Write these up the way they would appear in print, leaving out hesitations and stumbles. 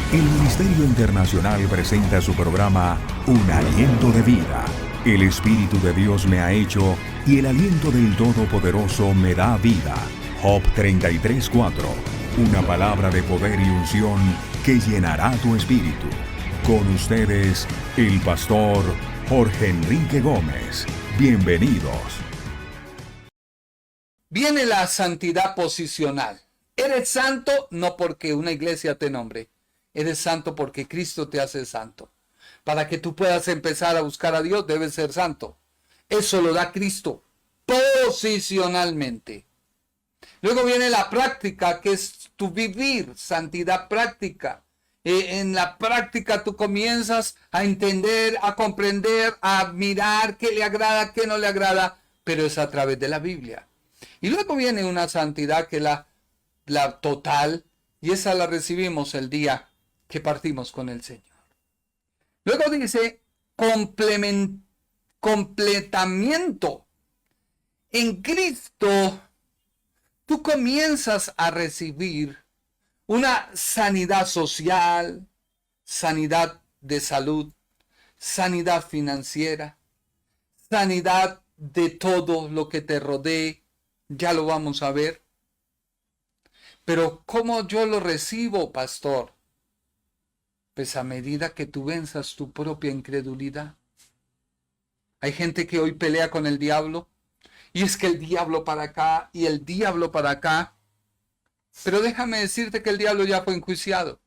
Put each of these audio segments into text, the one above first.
El Ministerio Internacional presenta su programa Un Aliento de Vida. El Espíritu de Dios me ha hecho y el aliento del Todopoderoso me da vida. Job 33:4. Una palabra de poder y unción que llenará tu espíritu. Con ustedes, el pastor Jorge Enrique Gómez. Bienvenidos. Viene la santidad posicional. Eres santo no porque una iglesia te nombre. Eres santo porque Cristo te hace santo. Para que tú puedas empezar a buscar a Dios, debes ser santo. Eso lo da Cristo posicionalmente. Luego viene la práctica, que es tu vivir, santidad práctica. En la práctica tú comienzas a entender, a comprender, a admirar qué le agrada, qué no le agrada, pero es a través de la Biblia. Y luego viene una santidad que es la total, y esa la recibimos el día que partimos con el Señor. Luego dice completamiento. En Cristo tú comienzas a recibir una sanidad social, sanidad de salud, sanidad financiera, sanidad de todo lo que te rodee. Ya lo vamos a ver. Pero ¿cómo yo lo recibo, pastor? Pues a medida que tú venzas tu propia incredulidad. Hay gente que hoy pelea con el diablo. Y es que el diablo para acá y el diablo para acá. Pero déjame decirte que el diablo ya fue enjuiciado.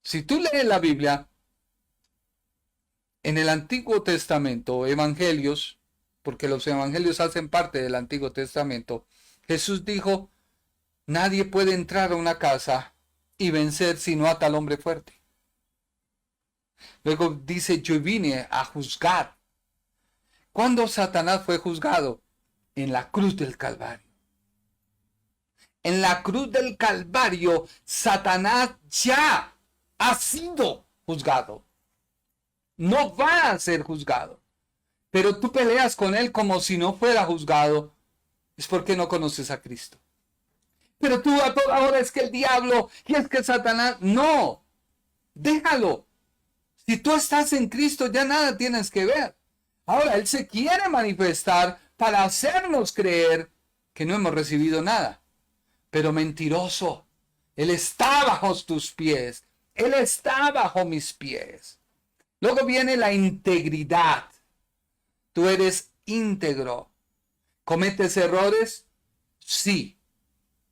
Si tú lees la Biblia, en el Antiguo Testamento, evangelios, porque los evangelios hacen parte del Antiguo Testamento, Jesús dijo, nadie puede entrar a una casa y vencer si no ata al hombre fuerte. Luego dice, yo vine a juzgar. ¿Cuándo Satanás fue juzgado? En la cruz del Calvario. En la cruz del Calvario, Satanás ya ha sido juzgado. No va a ser juzgado. Pero tú peleas con él como si no fuera juzgado. Es porque no conoces a Cristo. Pero tú a toda hora es que el diablo y es que Satanás. No, déjalo. Si tú estás en Cristo ya nada tienes que ver. Ahora él se quiere manifestar para hacernos creer que no hemos recibido nada. Pero mentiroso. Él está bajo tus pies. Él está bajo mis pies. Luego viene la integridad. Tú eres íntegro. ¿Cometes errores? Sí.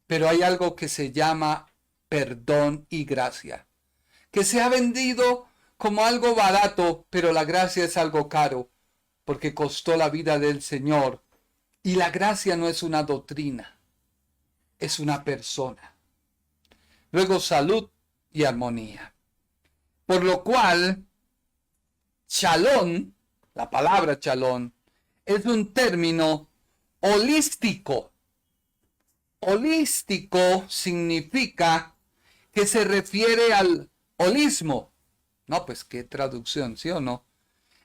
Pero hay algo que se llama perdón y gracia. Que se ha vendido como algo barato, pero la gracia es algo caro. Porque costó la vida del Señor. Y la gracia no es una doctrina. Es una persona. Luego salud y armonía. Por lo cual, shalom, la palabra shalom, es un término holístico. Holístico significa que se refiere al holismo. No, pues qué traducción, ¿sí o no?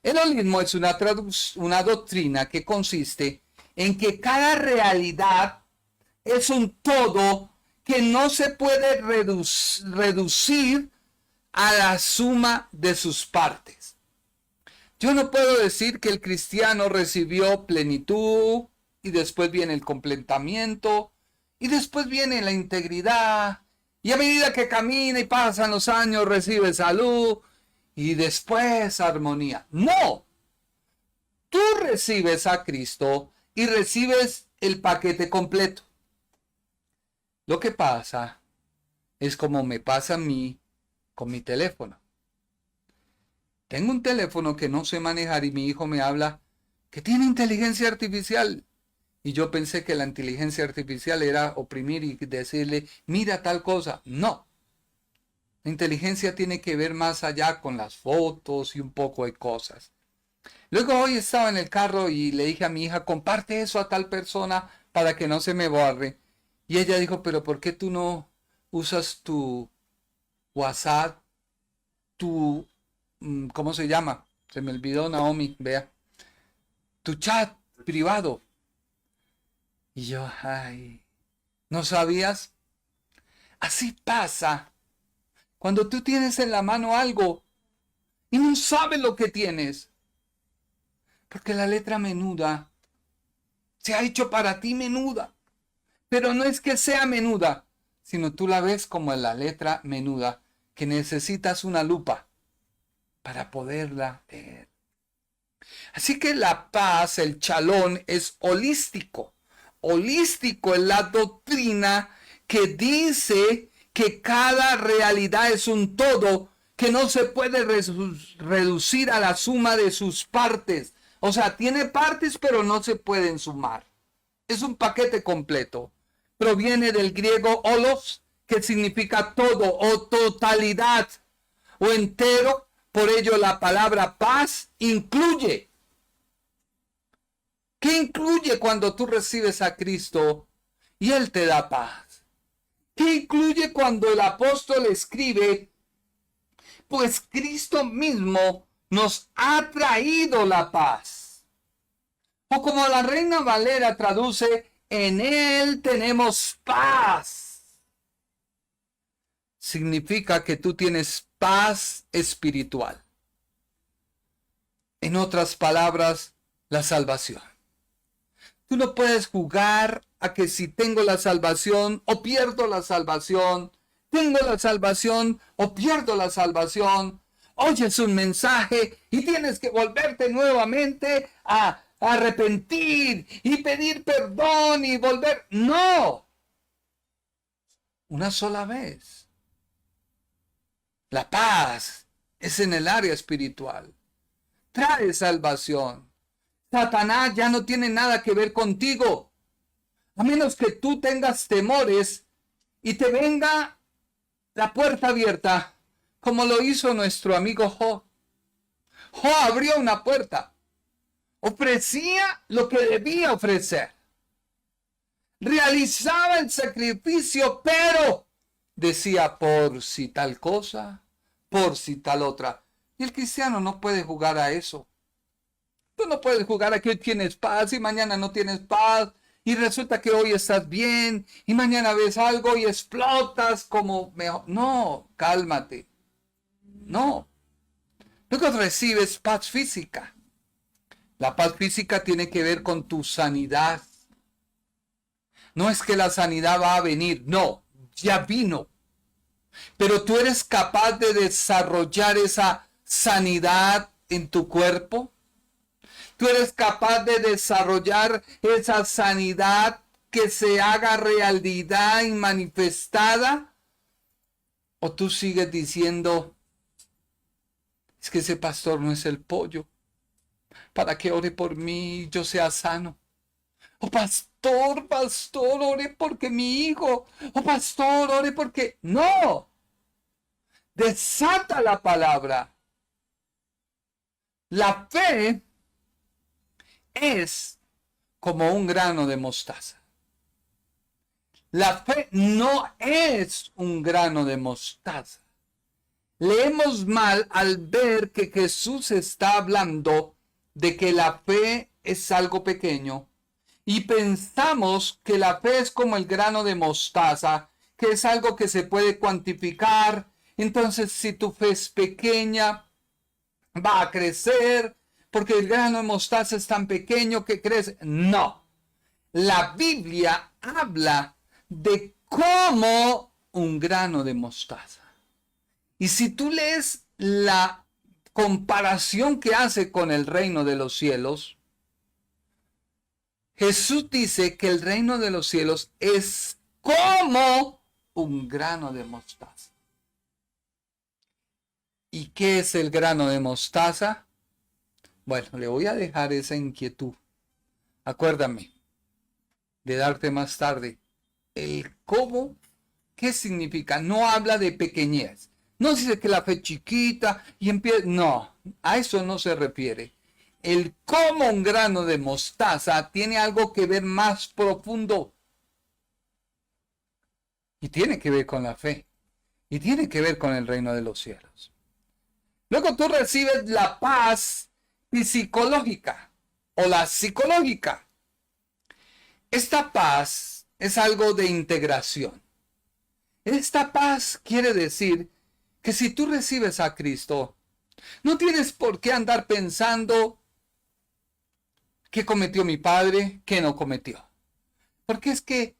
El holismo es una doctrina que consiste en que cada realidad es un todo que no se puede reducir a la suma de sus partes. Yo no puedo decir que el cristiano recibió plenitud y después viene el completamiento y después viene la integridad y a medida que camina y pasan los años recibe salud y después armonía. No, tú recibes a Cristo y recibes el paquete completo. Lo que pasa es como me pasa a mí con mi teléfono. Tengo un teléfono que no sé manejar y mi hijo me habla que tiene inteligencia artificial. Y yo pensé que la inteligencia artificial era oprimir y decirle, mira tal cosa. No. La inteligencia tiene que ver más allá con las fotos y un poco de cosas. Luego hoy estaba en el carro y le dije a mi hija, comparte eso a tal persona para que no se me borre. Y ella dijo, pero ¿por qué tú no usas tu WhatsApp, ¿cómo se llama? Se me olvidó, Naomi, vea. Tu chat privado. Y yo, ay, ¿no sabías? Así pasa Cuando tú tienes en la mano algo y no sabes lo que tienes, porque la letra menuda se ha hecho para ti menuda, pero no es que sea menuda, sino tú la ves como la letra menuda, que necesitas una lupa para poderla leer. Así que la paz, el chalón, es holístico. Holístico es la doctrina que dice que cada realidad es un todo, que no se puede reducir a la suma de sus partes. O sea, tiene partes, pero no se pueden sumar. Es un paquete completo. Proviene del griego holos, que significa todo o totalidad o entero. Por ello la palabra paz incluye. ¿Qué incluye cuando tú recibes a Cristo y Él te da paz? ¿Qué incluye cuando el apóstol escribe? Pues Cristo mismo nos ha traído la paz. O como la Reina Valera traduce, en Él tenemos paz. Significa que tú tienes paz espiritual. En otras palabras, la salvación. Tú no puedes jugar a que si tengo la salvación o pierdo la salvación, tengo la salvación o pierdo la salvación. Oyes un mensaje y tienes que volverte nuevamente a arrepentir y pedir perdón y volver. No. Una sola vez. La paz es en el área espiritual. Trae salvación. Satanás ya no tiene nada que ver contigo. A menos que tú tengas temores y te venga la puerta abierta, como lo hizo nuestro amigo Job. Job abrió una puerta. Ofrecía lo que debía ofrecer. Realizaba el sacrificio, pero decía por si tal cosa, por si tal otra. Y el cristiano no puede jugar a eso. Tú no puedes jugar a que hoy tienes paz y mañana no tienes paz. Y resulta que hoy estás bien y mañana ves algo y explotas como mejor. No, cálmate. No. Luego recibes paz física. La paz física tiene que ver con tu sanidad. No es que la sanidad va a venir. No, ya vino. Pero tú eres capaz de desarrollar esa sanidad en tu cuerpo. Tú eres capaz de desarrollar esa sanidad que se haga realidad y manifestada. O tú sigues diciendo, es que ese pastor no es el pollo, para que ore por mí y yo sea sano. O pastor, ore porque mi hijo. O pastor, ore porque... No. Desata la palabra. La fe es como un grano de mostaza. La fe no es un grano de mostaza. Leemos mal al ver que Jesús está hablando de que la fe es algo pequeño y pensamos que la fe es como el grano de mostaza, que es algo que se puede cuantificar. Entonces, si tu fe es pequeña, va a crecer, porque el grano de mostaza es tan pequeño que crece. No. La Biblia habla de cómo un grano de mostaza. Y si tú lees la comparación que hace con el reino de los cielos, Jesús dice que el reino de los cielos es como un grano de mostaza. ¿Y qué es el grano de mostaza? Bueno, le voy a dejar esa inquietud. Acuérdame de darte más tarde el cómo, qué significa. No habla de pequeñez. No dice que la fe chiquita y empieza. No, a eso no se refiere. El cómo un grano de mostaza tiene algo que ver más profundo. Y tiene que ver con la fe. Y tiene que ver con el reino de los cielos. Luego tú recibes la paz psicológica o la psicológica. Esta paz es algo de integración. Esta paz quiere decir que si tú recibes a Cristo, no tienes por qué andar pensando qué cometió mi padre, qué no cometió. Porque es que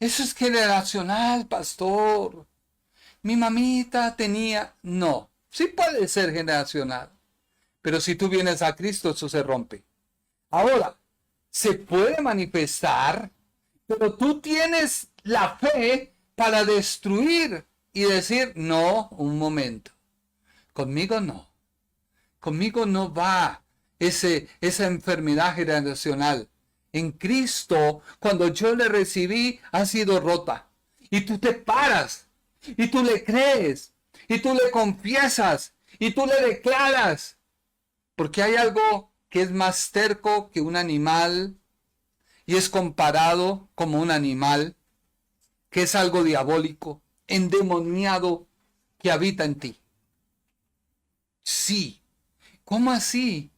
eso es generacional, pastor. Mi mamita tenía... No, sí puede ser generacional. Pero si tú vienes a Cristo, eso se rompe. Ahora, se puede manifestar, pero tú tienes la fe para destruir y decir, no, un momento. Conmigo no. Conmigo no va esa enfermedad generacional. En Cristo, cuando yo le recibí, ha sido rota. Y tú te paras, y tú le crees, y tú le confiesas, y tú le declaras. Porque hay algo que es más terco que un animal, y es comparado como un animal, que es algo diabólico, endemoniado, que habita en ti. Sí. ¿Cómo así?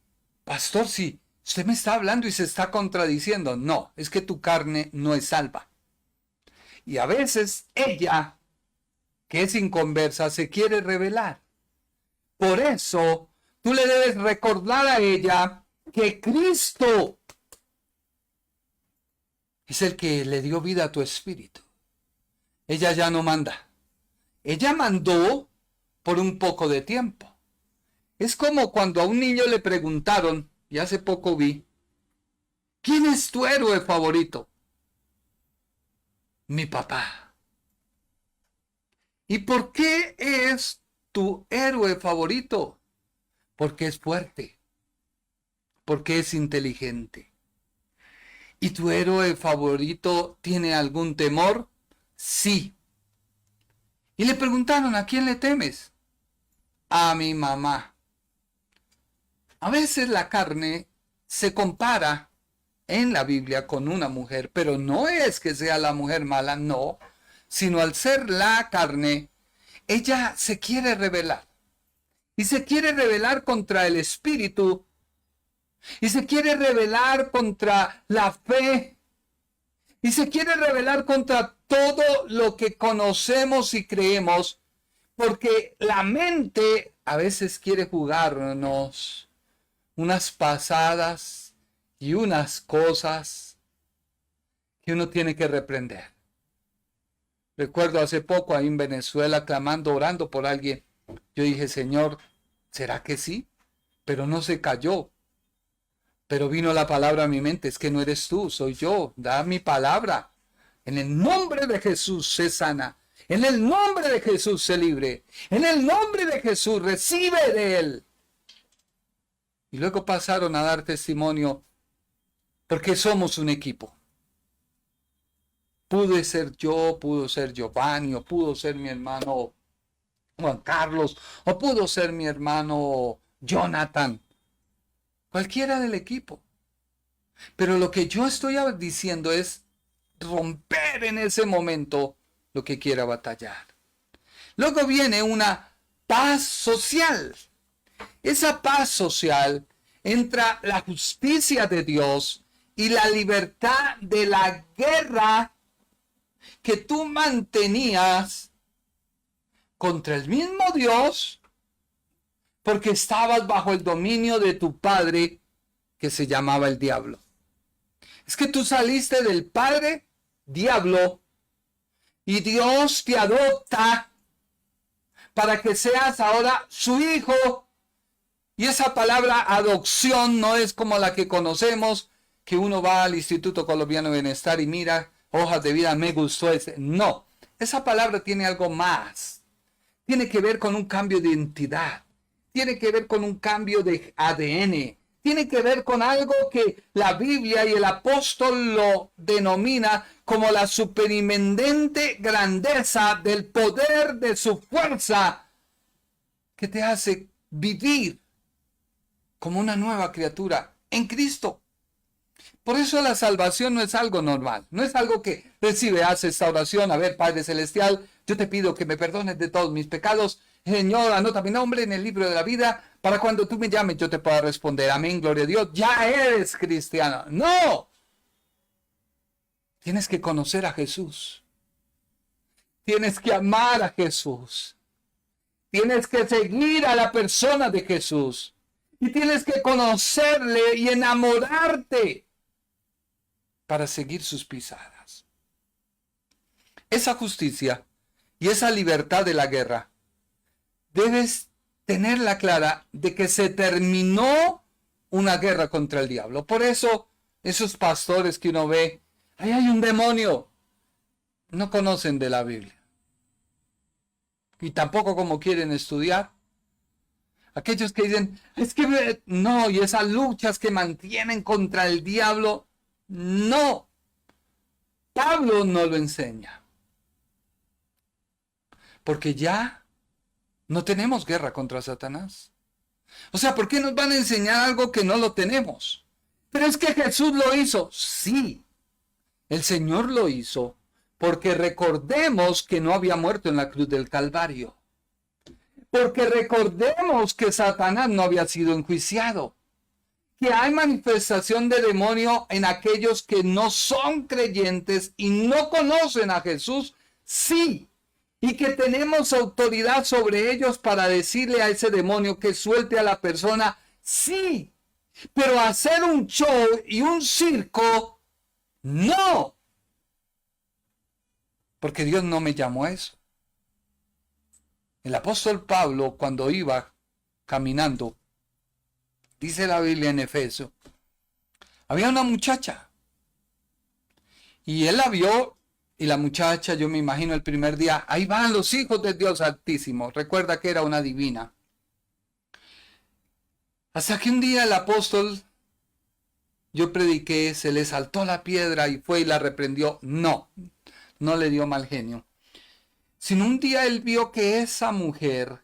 Pastor, si usted me está hablando y se está contradiciendo. No, es que tu carne no es salva. Y a veces ella, que es inconversa, se quiere revelar. Por eso, tú le debes recordar a ella que Cristo es el que le dio vida a tu espíritu. Ella ya no manda. Ella mandó por un poco de tiempo. Es como cuando a un niño le preguntaron, y hace poco vi, ¿quién es tu héroe favorito? Mi papá. ¿Y por qué es tu héroe favorito? Porque es fuerte, porque es inteligente. ¿Y tu héroe favorito tiene algún temor? Sí. Y le preguntaron, ¿a quién le temes? A mi mamá. A veces la carne se compara en la Biblia con una mujer, pero no es que sea la mujer mala, no, sino al ser la carne, ella se quiere rebelar. Y se quiere rebelar contra el espíritu, y se quiere rebelar contra la fe, y se quiere rebelar contra todo lo que conocemos y creemos, porque la mente a veces quiere jugarnos unas pasadas y unas cosas que uno tiene que reprender. Recuerdo hace poco ahí en Venezuela clamando, orando por alguien. Yo dije, Señor, ¿será que sí? Pero no se cayó. Pero vino la palabra a mi mente, es que no eres tú, soy yo, da mi palabra. En el nombre de Jesús se sana. En el nombre de Jesús se libre. En el nombre de Jesús recibe de él. Y luego pasaron a dar testimonio porque somos un equipo. Pude ser yo, pudo ser Giovanni, o pudo ser mi hermano Juan Carlos, o pudo ser mi hermano Jonathan. Cualquiera del equipo. Pero lo que yo estoy diciendo es romper en ese momento lo que quiera batallar. Luego viene una paz social. Esa paz social entra la justicia de Dios y la libertad de la guerra que tú mantenías contra el mismo Dios porque estabas bajo el dominio de tu padre que se llamaba el diablo. Es que tú saliste del padre diablo y Dios te adopta para que seas ahora su hijo. Y esa palabra adopción no es como la que conocemos, que uno va al Instituto Colombiano de Bienestar y mira hojas de vida, me gustó ese. No, esa palabra tiene algo más. Tiene que ver con un cambio de identidad. Tiene que ver con un cambio de ADN. Tiene que ver con algo que la Biblia y el apóstol lo denomina como la superinminente grandeza del poder de su fuerza que te hace vivir como una nueva criatura en Cristo. Por eso la salvación no es algo normal, no es algo que recibe, hace esta oración, a ver, Padre Celestial, yo te pido que me perdones de todos mis pecados, Señor, anota mi nombre en el libro de la vida, para cuando tú me llames yo te pueda responder, amén, gloria a Dios, ya eres cristiano. No, tienes que conocer a Jesús, tienes que amar a Jesús, tienes que seguir a la persona de Jesús. Y tienes que conocerle y enamorarte para seguir sus pisadas. Esa justicia y esa libertad de la guerra, debes tenerla clara de que se terminó una guerra contra el diablo. Por eso, esos pastores que uno ve, ahí hay un demonio, no conocen de la Biblia. Y tampoco como quieren estudiar. Aquellos que dicen, es que no, y esas luchas que mantienen contra el diablo, no. Pablo no lo enseña. Porque ya no tenemos guerra contra Satanás. O sea, ¿por qué nos van a enseñar algo que no lo tenemos? Pero es que Jesús lo hizo. Sí, el Señor lo hizo. Porque recordemos que no había muerto en la cruz del Calvario. Porque recordemos que Satanás no había sido enjuiciado. Que hay manifestación de demonio en aquellos que no son creyentes y no conocen a Jesús. Sí. Y que tenemos autoridad sobre ellos para decirle a ese demonio que suelte a la persona. Sí. Pero hacer un show y un circo, no. Porque Dios no me llamó a eso. El apóstol Pablo, cuando iba caminando, dice la Biblia en Efesios, había una muchacha. Y él la vio, y la muchacha, yo me imagino el primer día, ahí van los hijos de Dios Altísimo. Recuerda que era una divina. Hasta que un día el apóstol, yo prediqué, se le saltó la piedra y fue y la reprendió. No le dio mal genio. Sino un día él vio que esa mujer,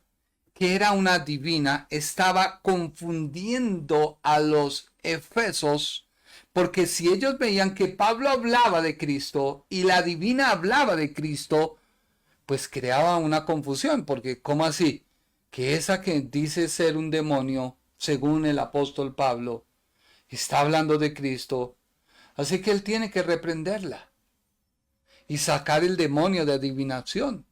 que era una divina, estaba confundiendo a los efesos, porque si ellos veían que Pablo hablaba de Cristo y la divina hablaba de Cristo, pues creaba una confusión, porque ¿cómo así? Que esa que dice ser un demonio, según el apóstol Pablo, está hablando de Cristo, así que él tiene que reprenderla y sacar el demonio de adivinación.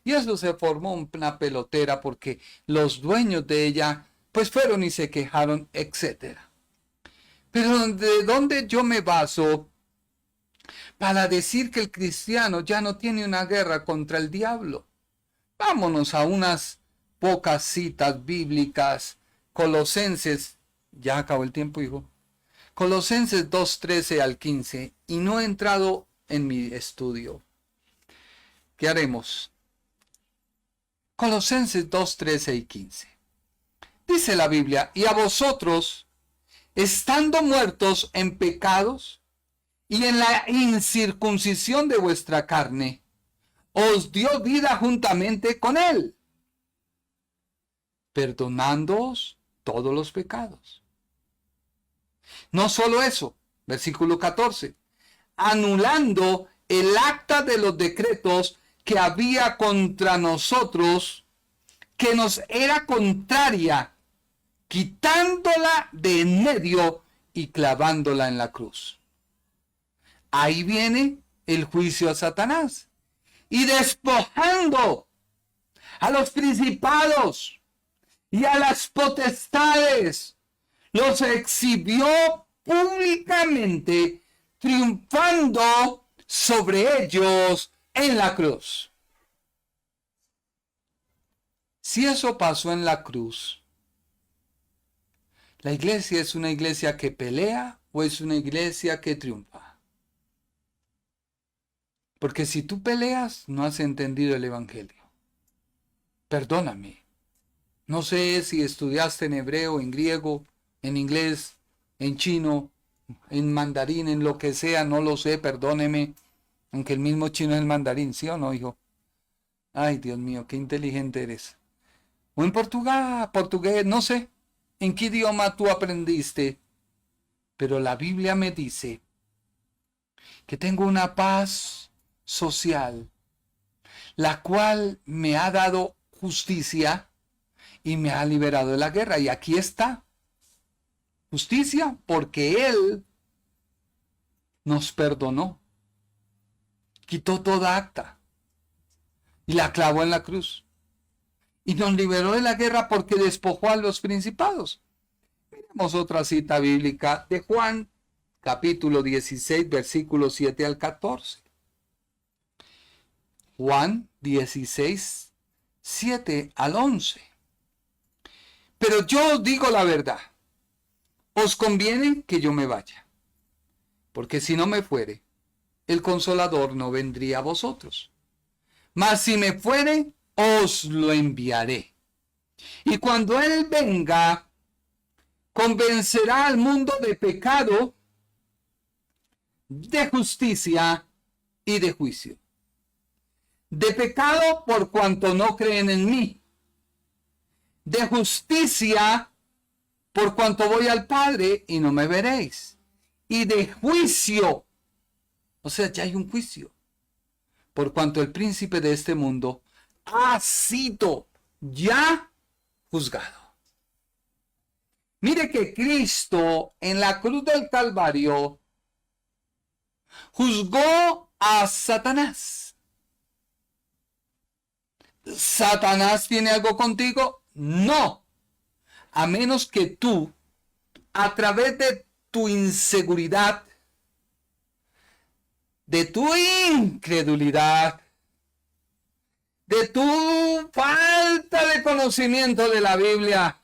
Y eso se formó una pelotera porque los dueños de ella pues fueron y se quejaron, etc. Pero ¿de dónde yo me baso para decir que el cristiano ya no tiene una guerra contra el diablo? Vámonos a unas pocas citas bíblicas. Colosenses, ya acabó el tiempo, hijo. Colosenses 2:13 al 15. Y no he entrado en mi estudio. ¿Qué haremos? Colosenses 2:13 y 15. Dice la Biblia, y a vosotros, estando muertos en pecados y en la incircuncisión de vuestra carne, os dio vida juntamente con él, perdonándoos todos los pecados. No solo eso, versículo 14, anulando el acta de los decretos que había contra nosotros, que nos era contraria, quitándola de en medio y clavándola en la cruz. Ahí viene el juicio a Satanás. Y despojando a los principados y a las potestades, los exhibió públicamente, triunfando sobre ellos en la cruz. Si eso pasó en la cruz, ¿la iglesia es una iglesia que pelea o es una iglesia que triunfa? Porque si tú peleas, no has entendido el evangelio. Perdóname. No sé si estudiaste en hebreo, en griego, en inglés, en chino, en mandarín, en lo que sea, no lo sé, perdóneme. Aunque el mismo chino es el mandarín, ¿sí o no, hijo? Ay, Dios mío, qué inteligente eres. O en portugués, no sé en qué idioma tú aprendiste. Pero la Biblia me dice que tengo una paz social, la cual me ha dado justicia y me ha liberado de la guerra. Y aquí está. Justicia porque Él nos perdonó. Quitó toda acta y la clavó en la cruz. y nos liberó de la guerra porque despojó a los principados. Miremos otra cita bíblica de Juan, capítulo 16, versículos 7 al 14. Juan 16, 7 al 11. Pero yo os digo la verdad, os conviene que yo me vaya, porque si no me fuere, el Consolador no vendría a vosotros. Mas si me fuere, os lo enviaré. Y cuando Él venga, convencerá al mundo de pecado, de justicia y de juicio. De pecado por cuanto no creen en mí. De justicia por cuanto voy al Padre y no me veréis. Y de juicio, o sea, ya hay un juicio, por cuanto el príncipe de este mundo ha sido ya juzgado. Mire que Cristo en la cruz del Calvario juzgó a Satanás. ¿Satanás tiene algo contigo? No. A menos que tú, a través de tu inseguridad, de tu incredulidad, de tu falta de conocimiento de la Biblia,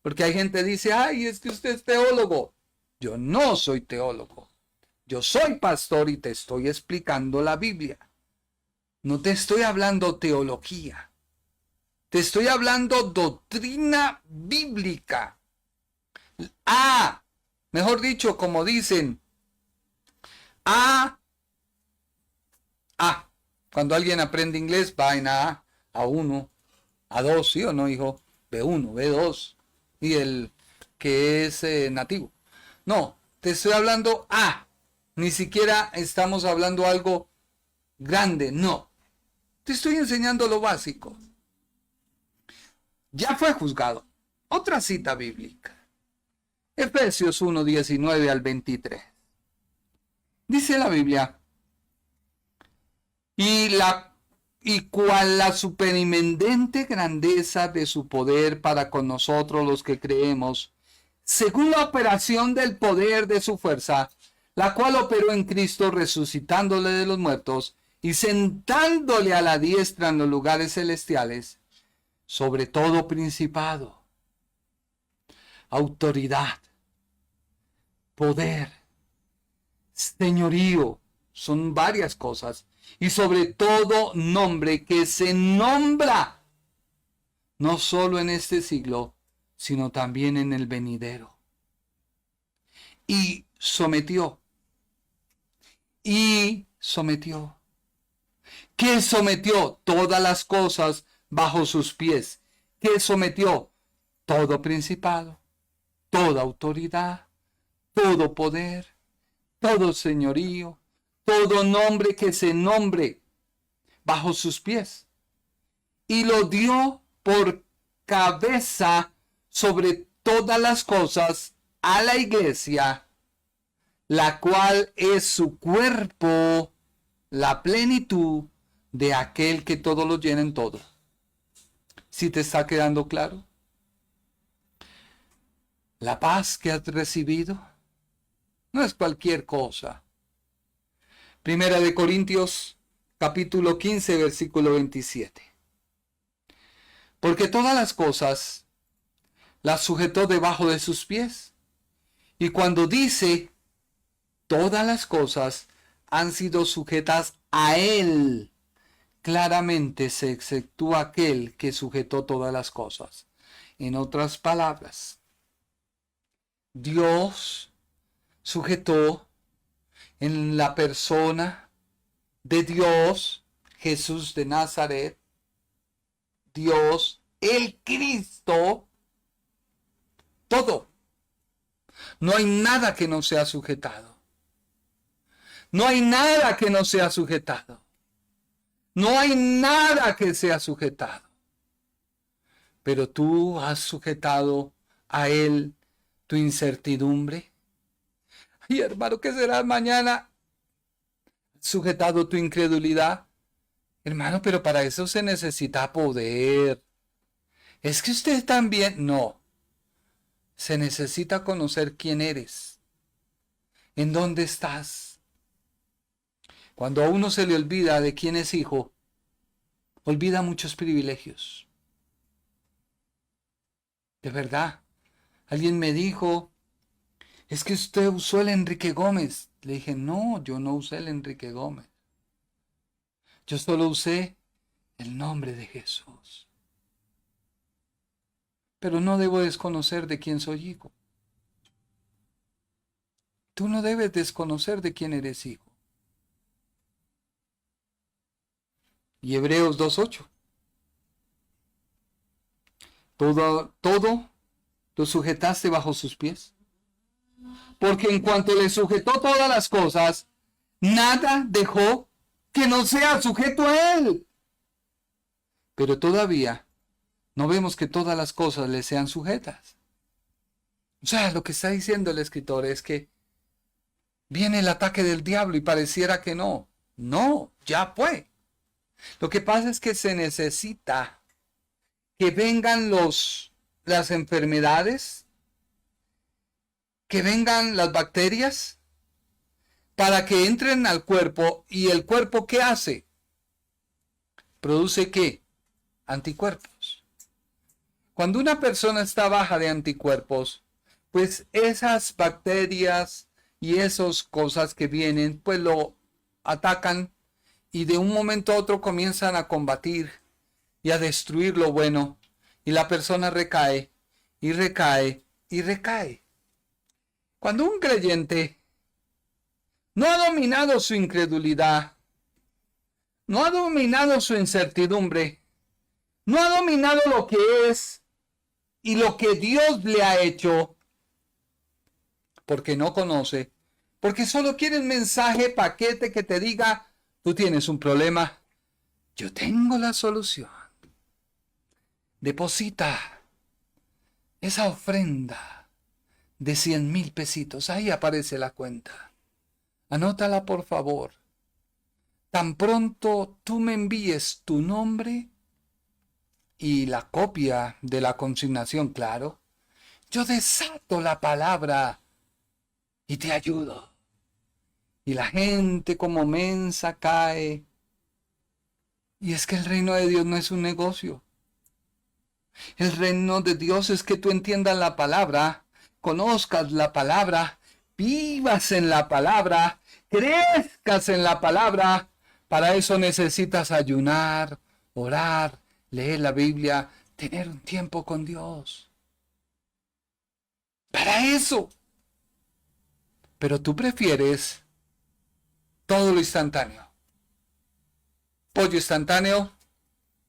porque hay gente que dice, ay, es que usted es teólogo. Yo no soy teólogo. Yo soy pastor y te estoy explicando la Biblia. No te estoy hablando teología. Te estoy hablando doctrina bíblica. Mejor dicho, como dicen, cuando alguien aprende inglés, va en A, A1, A2, ¿sí o no, hijo? B1, B2, y el que es nativo. No, te estoy hablando ni siquiera estamos hablando algo grande, no. Te estoy enseñando lo básico. Ya fue juzgado. Otra cita bíblica. Efesios 1, 19 al 23. Dice la Biblia, y cual la superinminente grandeza de su poder para con nosotros los que creemos, según la operación del poder de su fuerza, la cual operó en Cristo resucitándole de los muertos y sentándole a la diestra en los lugares celestiales, sobre todo principado, autoridad, poder, señorío, son varias cosas, y sobre todo nombre que se nombra, no solo en este siglo, sino también en el venidero. Y sometió. ¿Qué sometió? Todas las cosas bajo sus pies. ¿Qué sometió? Todo principado, toda autoridad, todo poder, todo señorío, todo nombre que se nombre bajo sus pies. Y lo dio por cabeza sobre todas las cosas a la iglesia, la cual es su cuerpo, la plenitud de aquel que todo lo llena en todo. ¿Sí te está quedando claro? La paz que has recibido no es cualquier cosa. Primera de Corintios, capítulo 15, versículo 27. Porque todas las cosas las sujetó debajo de sus pies. Y cuando dice, todas las cosas han sido sujetas a Él, claramente se exceptúa aquel que sujetó todas las cosas. En otras palabras, Dios sujetó en la persona de Dios, Jesús de Nazaret, Dios, el Cristo, todo. No hay nada que no sea sujetado. No hay nada que no sea sujetado. No hay nada que sea sujetado. Pero tú has sujetado a Él tu incertidumbre. Ay, hermano, ¿qué será mañana? Sujetado tu incredulidad. Hermano, pero para eso se necesita poder. Es que usted también, no. Se necesita conocer quién eres, en dónde estás. Cuando a uno se le olvida de quién es hijo, olvida muchos privilegios. De verdad. Alguien me dijo, es que usted usó el Enrique Gómez. Le dije, no, yo no usé el Enrique Gómez. Yo solo usé el nombre de Jesús. Pero no debo desconocer de quién soy hijo. Tú no debes desconocer de quién eres hijo. Y Hebreos 2:8. Todo lo sujetaste bajo sus pies. Porque en cuanto le sujetó todas las cosas, nada dejó que no sea sujeto a él. Pero todavía no vemos que todas las cosas le sean sujetas. O sea, lo que está diciendo el escritor es que viene el ataque del diablo y pareciera que no. No, ya fue. Lo que pasa es que se necesita que vengan las enfermedades, que vengan las bacterias, para que entren al cuerpo. ¿Y el cuerpo qué hace? ¿Produce qué? Anticuerpos. Cuando una persona está baja de anticuerpos, pues esas bacterias y esas cosas que vienen, pues lo atacan y de un momento a otro comienzan a combatir y a destruir lo bueno, y la persona recae y recae y recae. Cuando un creyente no ha dominado su incredulidad, no ha dominado su incertidumbre, no ha dominado lo que es y lo que Dios le ha hecho, porque no conoce, porque solo quiere un mensaje, paquete que te diga, tú tienes un problema, yo tengo la solución. Deposita esa ofrenda de 100,000 pesitos, ahí aparece la cuenta. Anótala por favor. Tan pronto tú me envíes tu nombre y la copia de la consignación, claro, yo desato la palabra y te ayudo. Y la gente como mensa cae. Y es que el reino de Dios no es un negocio. El reino de Dios es que tú entiendas la palabra, conozcas la palabra, vivas en la palabra, crezcas en la palabra. Para eso necesitas ayunar, orar, leer la Biblia, tener un tiempo con Dios. Para eso. Pero tú prefieres todo lo instantáneo. Pollo instantáneo,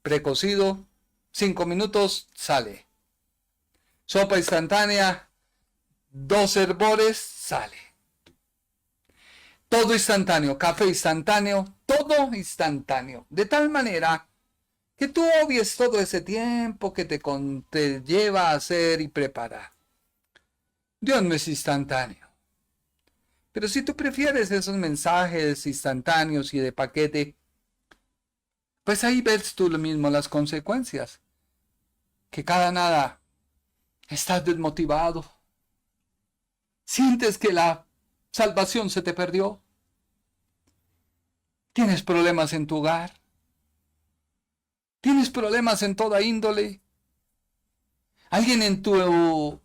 precocido, 5 minutos, sale. Sopa instantánea, 2 hervores, sale. Todo instantáneo, café instantáneo, todo instantáneo. De tal manera que tú obvies todo ese tiempo que te lleva a hacer y preparar. Dios no es instantáneo. Pero si tú prefieres esos mensajes instantáneos y de paquete, pues ahí ves tú lo mismo las consecuencias. Que cada nada estás desmotivado. Sientes que la salvación se te perdió. Tienes problemas en tu hogar. Tienes problemas en toda índole. Alguien en tu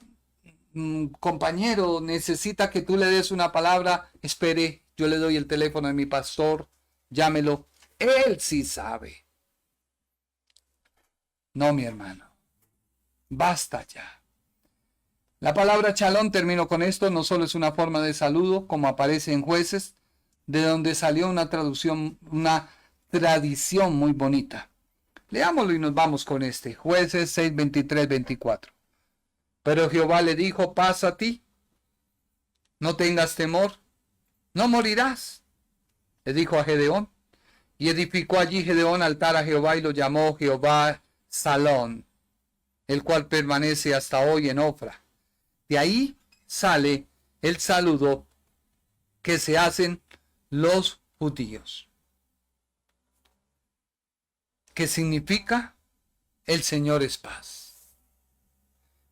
compañero necesita que tú le des una palabra. Espere, yo le doy el teléfono de mi pastor. Llámelo. Él sí sabe. No, mi hermano. Basta ya. La palabra chalón, termino con esto, no solo es una forma de saludo, como aparece en Jueces, de donde salió una tradición muy bonita. Leámoslo y nos vamos con este. Jueces 6, 23, 24. Pero Jehová le dijo, pasa a ti, no tengas temor, no morirás. Le dijo a Gedeón, y edificó allí Gedeón altar a Jehová y lo llamó Jehová Salón, el cual permanece hasta hoy en Ofra. De ahí sale el saludo que se hacen los judíos, que significa el Señor es paz.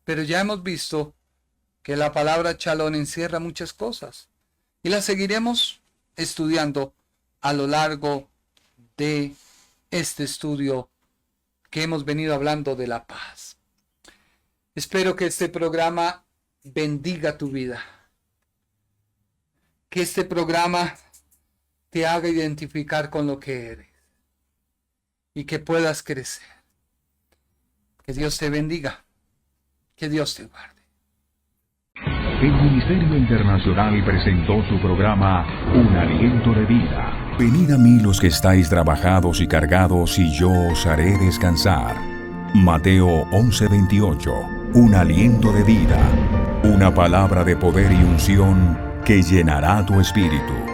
Pero ya hemos visto que la palabra shalom encierra muchas cosas y las seguiremos estudiando a lo largo de este estudio que hemos venido hablando de la paz. Espero que este programa bendiga tu vida, que este programa te haga identificar con lo que eres y que puedas crecer. Que Dios te bendiga, que Dios te guarde. El Ministerio Internacional presentó su programa Un Aliento de Vida. Venid a mí los que estáis trabajados y cargados, y yo os haré descansar. Mateo 11:28. Un aliento de vida. Una palabra de poder y unción que llenará tu espíritu.